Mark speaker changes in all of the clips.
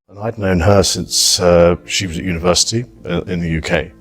Speaker 1: And I'd known her since she was at university in the UK.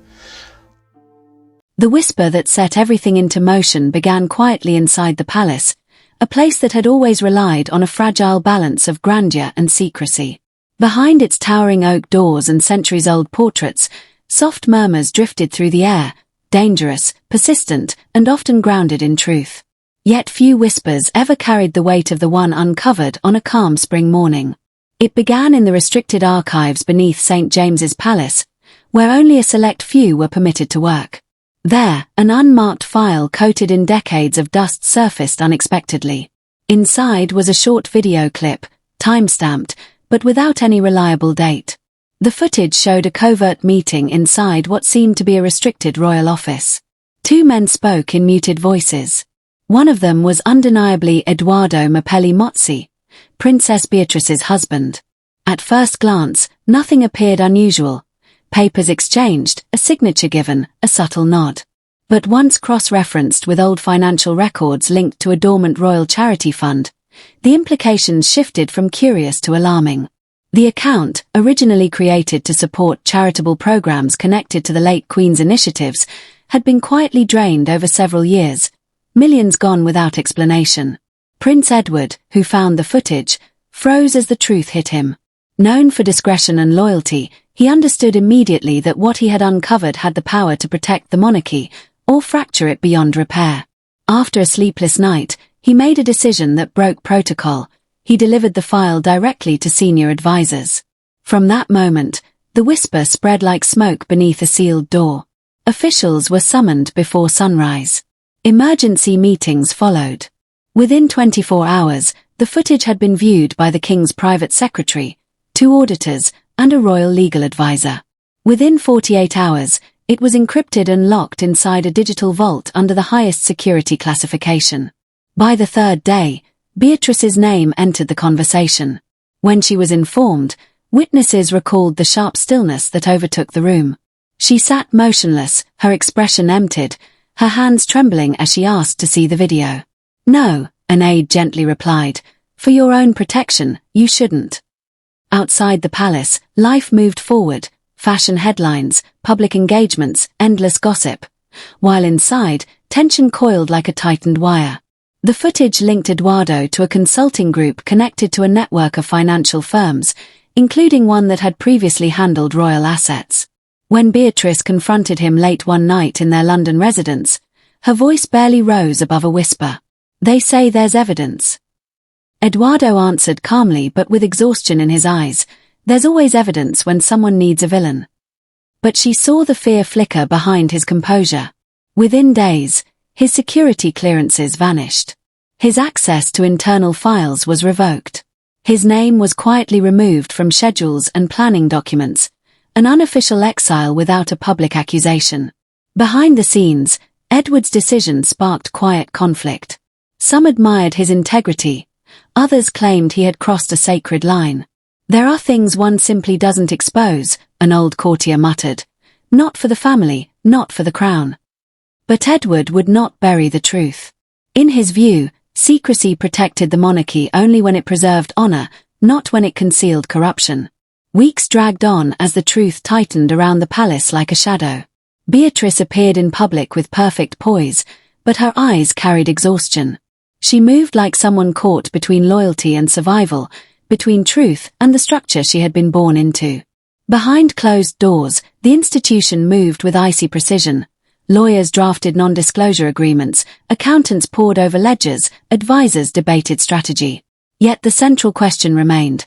Speaker 2: The whisper that set everything into motion began quietly inside the palace, a place that had always relied on a fragile balance of grandeur and secrecy. Behind its towering oak doors and centuries-old portraits, soft murmurs drifted through the air, dangerous, persistent, and often grounded in truth. Yet few whispers ever carried the weight of the one uncovered on a calm spring morning. It began in the restricted archives beneath St. James's Palace, where only a select few were permitted to work. There, an unmarked file coated in decades of dust surfaced unexpectedly. Inside was a short video clip, time-stamped, but without any reliable date. The footage showed a covert meeting inside what seemed to be a restricted royal office. Two men spoke in muted voices. One of them was undeniably Edoardo Mapelli Mozzi, Princess Beatrice's husband. At first glance, nothing appeared unusual. Papers exchanged, a signature given, a subtle nod. But once cross-referenced with old financial records linked to a dormant royal charity fund, the implications shifted from curious to alarming. The account, originally created to support charitable programs connected to the late Queen's initiatives, had been quietly drained over several years, millions gone without explanation. Prince Edward, who found the footage, froze as the truth hit him. Known for discretion and loyalty, he understood immediately that what he had uncovered had the power to protect the monarchy, or fracture it beyond repair. After a sleepless night, he made a decision that broke protocol. He delivered the file directly to senior advisors. From that moment, the whisper spread like smoke beneath a sealed door. Officials were summoned before sunrise. Emergency meetings followed. Within 24 hours, the footage had been viewed by the King's private secretary, 2 auditors, and a royal legal advisor. Within 48 hours, it was encrypted and locked inside a digital vault under the highest security classification. By the third day, Beatrice's name entered the conversation. When she was informed, witnesses recalled the sharp stillness that overtook the room. She sat motionless, her expression emptied, her hands trembling as she asked to see the video. "No," an aide gently replied, "for your own protection, you shouldn't." Outside the palace, life moved forward, fashion headlines, public engagements, endless gossip. While inside, tension coiled like a tightened wire. The footage linked Edoardo to a consulting group connected to a network of financial firms, including one that had previously handled royal assets. When Beatrice confronted him late one night in their London residence, her voice barely rose above a whisper. "They say there's evidence." Edoardo answered calmly but with exhaustion in his eyes, "There's always evidence when someone needs a villain." But she saw the fear flicker behind his composure. Within days, his security clearances vanished. His access to internal files was revoked. His name was quietly removed from schedules and planning documents, an unofficial exile without a public accusation. Behind the scenes, Edward's decision sparked quiet conflict. Some admired his integrity. Others claimed he had crossed a sacred line. "There are things one simply doesn't expose," an old courtier muttered. "Not for the family, not for the crown." But Edward would not bury the truth. In his view, secrecy protected the monarchy only when it preserved honor, not when it concealed corruption. Weeks dragged on as the truth tightened around the palace like a shadow. Beatrice appeared in public with perfect poise, but her eyes carried exhaustion. She moved like someone caught between loyalty and survival, between truth and the structure she had been born into. Behind closed doors, the institution moved with icy precision. Lawyers drafted non-disclosure agreements, accountants pored over ledgers, advisors debated strategy. Yet the central question remained.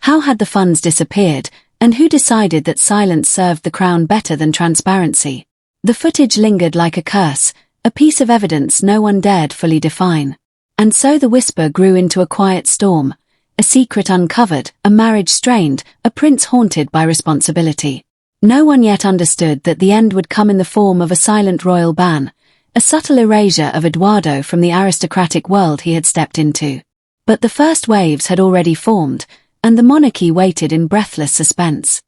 Speaker 2: How had the funds disappeared, and who decided that silence served the crown better than transparency? The footage lingered like a curse, a piece of evidence no one dared fully define. And so the whisper grew into a quiet storm, a secret uncovered, a marriage strained, a prince haunted by responsibility. No one yet understood that the end would come in the form of a silent royal ban, a subtle erasure of Edoardo from the aristocratic world he had stepped into. But the first waves had already formed, and the monarchy waited in breathless suspense.